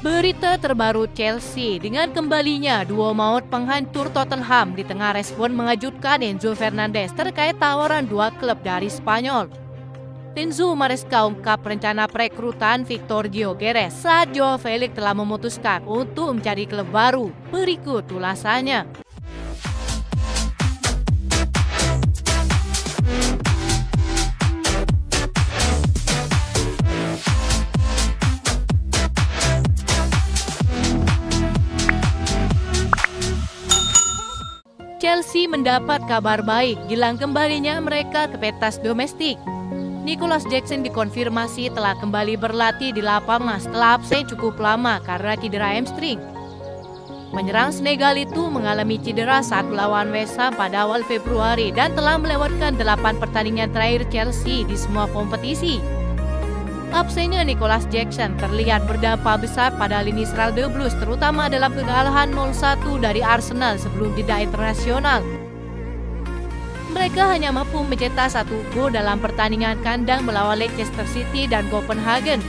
Berita terbaru Chelsea dengan kembalinya duo maut penghancur Tottenham di tengah respon mengejutkan Enzo Fernandez terkait tawaran dua klub dari Spanyol. Enzo Maresca ungkap rencana perekrutan Victor Gyökeres saat Joao Felix telah memutuskan untuk mencari klub baru. Berikut ulasannya. Chelsea mendapat kabar baik jelang kembalinya mereka ke pentas domestik. Nicholas Jackson dikonfirmasi telah kembali berlatih di lapangan setelah absen cukup lama karena cedera hamstring. Penyerang Senegal itu mengalami cedera saat melawan West Ham pada awal Februari dan telah melewatkan 8 pertandingan terakhir Chelsea di semua kompetisi. Absennya Nicholas Jackson terlihat berdampak besar pada lini serang The Blues, terutama dalam kekalahan 0-1 dari Arsenal sebelum jeda internasional. Mereka hanya mampu mencetak 1 gol dalam pertandingan kandang melawan Leicester City dan Copenhagen.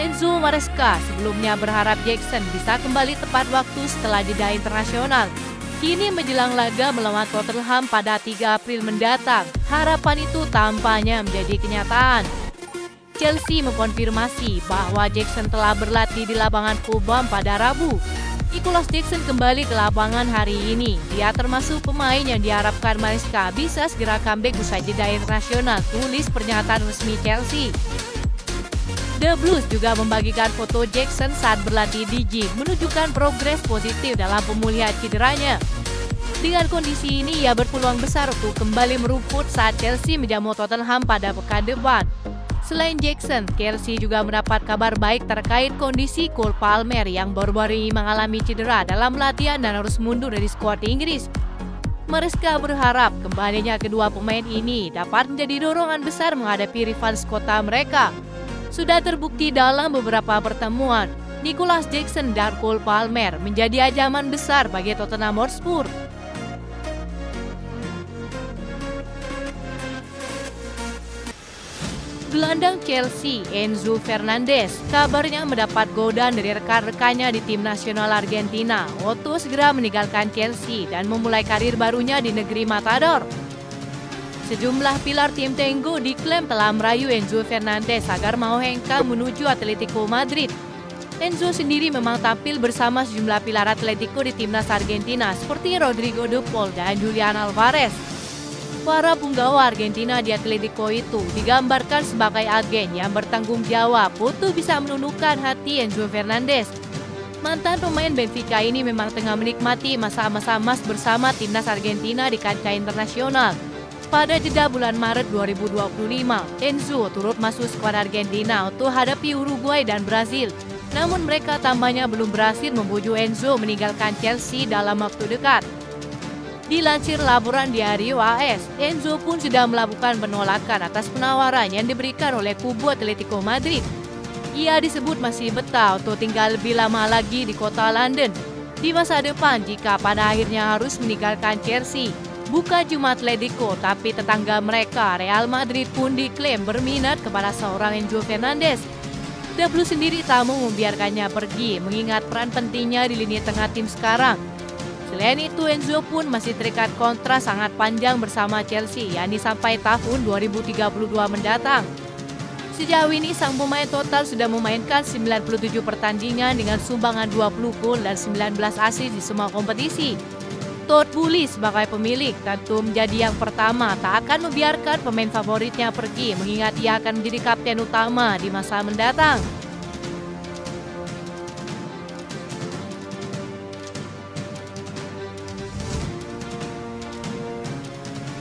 Enzo Maresca sebelumnya berharap Jackson bisa kembali tepat waktu setelah jeda internasional. Kini menjelang laga melawan Tottenham pada 3 April mendatang, harapan itu tampaknya menjadi kenyataan. Chelsea mengkonfirmasi bahwa Jackson telah berlatih di lapangan Cobham pada Rabu. Nicholas Jackson kembali ke lapangan hari ini. Dia termasuk pemain yang diharapkan Maresca bisa segera comeback usai jeda internasional, tulis pernyataan resmi Chelsea. The Blues juga membagikan foto Jackson saat berlatih di gym, menunjukkan progres positif dalam pemulihan cederanya. Dengan kondisi ini, ia berpeluang besar untuk kembali merumput saat Chelsea menjamu Tottenham pada pekan depan. Selain Jackson, Chelsea juga mendapat kabar baik terkait kondisi Cole Palmer yang baru-baru ini mengalami cedera dalam latihan dan harus mundur dari skuad Inggris. Maresca berharap kembalinya kedua pemain ini dapat menjadi dorongan besar menghadapi rival sekota mereka. Sudah terbukti dalam beberapa pertemuan, Nicholas Jackson dan Cole Palmer menjadi ancaman besar bagi Tottenham Hotspur. Gelandang Chelsea, Enzo Fernandez, kabarnya mendapat godaan dari rekan-rekannya di tim nasional Argentina untuk segera meninggalkan Chelsea dan memulai karir barunya di negeri Matador. Sejumlah pilar tim Tengo diklaim telah merayu Enzo Fernandez agar mau hengkang menuju Atletico Madrid. Enzo sendiri memang tampil bersama sejumlah pilar Atletico di timnas Argentina seperti Rodrigo De Paul dan Julian Alvarez. Para punggawa Argentina di Atletico itu digambarkan sebagai agen yang bertanggung jawab untuk bisa menundukkan hati Enzo Fernandez. Mantan pemain Benfica ini memang tengah menikmati masa-masa emas bersama timnas Argentina di kancah internasional. Pada jeda bulan Maret 2025, Enzo turut masuk skuad Argentina untuk hadapi Uruguay dan Brazil. Namun mereka tampaknya belum berhasil membujuk Enzo meninggalkan Chelsea dalam waktu dekat. Dilansir laporan Diario AS, Enzo pun sudah melakukan penolakan atas penawaran yang diberikan oleh kubu Atletico Madrid. Ia disebut masih betah untuk tinggal lebih lama lagi di kota London di masa depan jika pada akhirnya harus meninggalkan Chelsea. Bukan cuma Atletico, tapi tetangga mereka, Real Madrid pun diklaim berminat kepada seorang Enzo Fernandez. The Blues sendiri tak mau membiarkannya pergi, mengingat peran pentingnya di lini tengah tim sekarang. Selain itu, Enzo pun masih terikat kontrak sangat panjang bersama Chelsea, yakni sampai tahun 2032 mendatang. Sejauh ini, sang pemain total sudah memainkan 97 pertandingan dengan sumbangan 20 gol dan 19 assist di semua kompetisi. Todd Boehly sebagai pemilik tentu menjadi yang pertama tak akan membiarkan pemain favoritnya pergi, mengingat ia akan menjadi kapten utama di masa mendatang.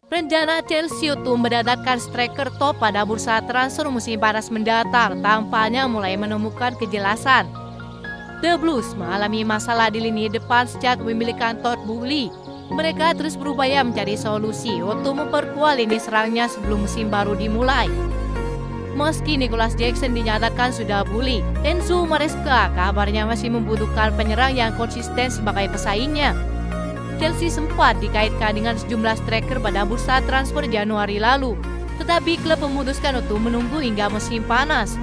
Rencana Chelsea untuk mendatangkan striker top pada bursa transfer musim panas mendatang tampaknya mulai menemukan kejelasan. The Blues mengalami masalah di lini depan sejak kepemilikan Todd Boehly. Mereka terus berupaya mencari solusi untuk memperkuat lini serangnya sebelum musim baru dimulai. Meski Nicholas Jackson dinyatakan sudah pulih, Enzo Maresca kabarnya masih membutuhkan penyerang yang konsisten sebagai pesaingnya. Chelsea sempat dikaitkan dengan sejumlah striker pada bursa transfer Januari lalu, tetapi klub memutuskan untuk menunggu hingga musim panas.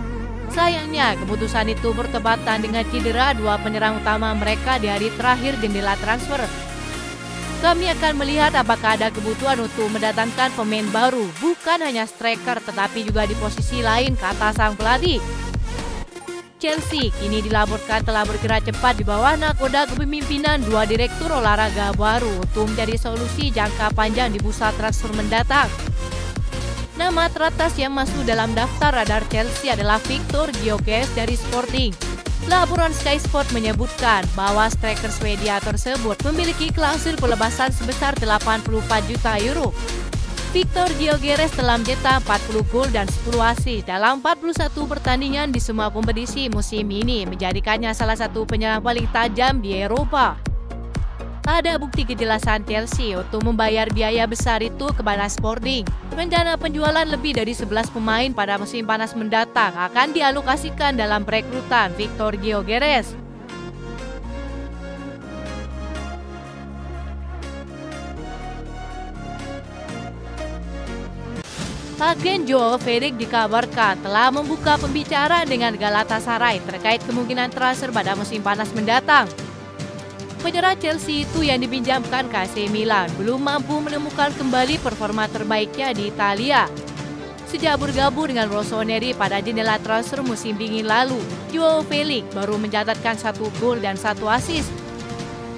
Sayangnya, keputusan itu bertepatan dengan cedera dua penyerang utama mereka di hari terakhir jendela transfer. Kami akan melihat apakah ada kebutuhan untuk mendatangkan pemain baru, bukan hanya striker tetapi juga di posisi lain, kata sang pelatih. Chelsea kini dilaporkan telah bergerak cepat di bawah nakoda kepemimpinan dua direktur olahraga baru untuk menjadi solusi jangka panjang di bursa transfer mendatang. Nama teratas yang masuk dalam daftar radar Chelsea adalah Victor Gyökeres dari Sporting. Laporan Sky Sport menyebutkan bahwa striker Swedia tersebut memiliki klausul pelepasan sebesar 84 juta euro. Victor Gyökeres telah mencetak 40 gol dan 10 assist dalam 41 pertandingan di semua kompetisi musim ini, menjadikannya salah satu penyerang paling tajam di Eropa. Ada bukti kejelasan Chelsea untuk membayar biaya besar itu kepada Sporting. Rencana penjualan lebih dari 11 pemain pada musim panas mendatang akan dialokasikan dalam perekrutan Victor Gyökeres. Agen Joao Felix dikabarkan telah membuka pembicaraan dengan Galatasaray terkait kemungkinan transfer pada musim panas mendatang. Penyerang Chelsea itu yang dipinjamkan ke AC Milan belum mampu menemukan kembali performa terbaiknya di Italia. Sejak bergabung dengan Rossoneri pada jendela transfer musim dingin lalu, Joao Felix baru mencatatkan 1 gol dan 1 assist.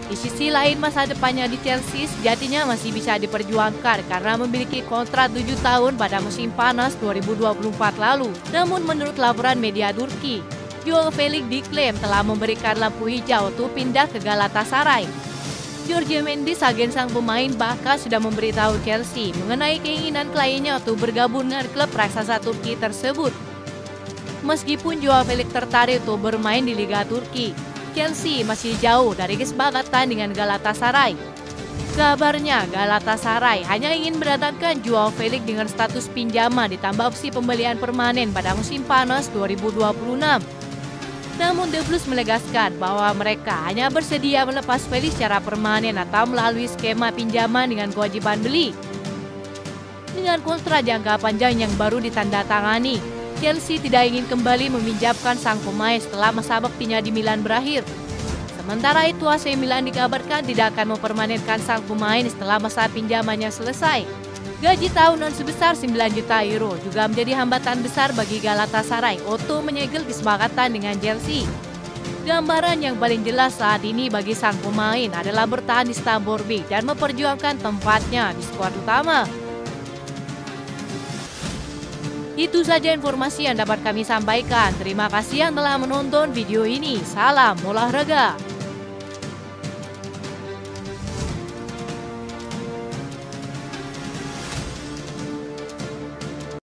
Di sisi lain, masa depannya di Chelsea sejatinya masih bisa diperjuangkan karena memiliki kontrak 7 tahun pada musim panas 2024 lalu. Namun menurut laporan media Turki, Joao Felix diklaim telah memberikan lampu hijau untuk pindah ke Galatasaray. Jorge Mendes, agen sang pemain, bahkan sudah memberitahu Chelsea mengenai keinginan kliennya untuk bergabung dengan klub raksasa Turki tersebut. Meskipun Joao Felix tertarik untuk bermain di Liga Turki, Chelsea masih jauh dari kesepakatan dengan Galatasaray. Kabarnya Galatasaray hanya ingin mendatangkan Joao Felix dengan status pinjaman ditambah opsi pembelian permanen pada musim panas 2026. Namun The Blues menegaskan bahwa mereka hanya bersedia melepas Felix secara permanen atau melalui skema pinjaman dengan kewajiban beli. Dengan kontrak jangka panjang yang baru ditandatangani, Chelsea tidak ingin kembali meminjamkan sang pemain setelah masa baktinya di Milan berakhir. Sementara itu, AC Milan dikabarkan tidak akan mempermanenkan sang pemain setelah masa pinjamannya selesai. Gaji tahunan sebesar 9 juta euro juga menjadi hambatan besar bagi Galatasaray untuk menyegel kesepakatan dengan Chelsea. Gambaran yang paling jelas saat ini bagi sang pemain adalah bertahan di Stamford Bridge dan memperjuangkan tempatnya di skuad utama. Itu saja informasi yang dapat kami sampaikan. Terima kasih yang telah menonton video ini. Salam olahraga.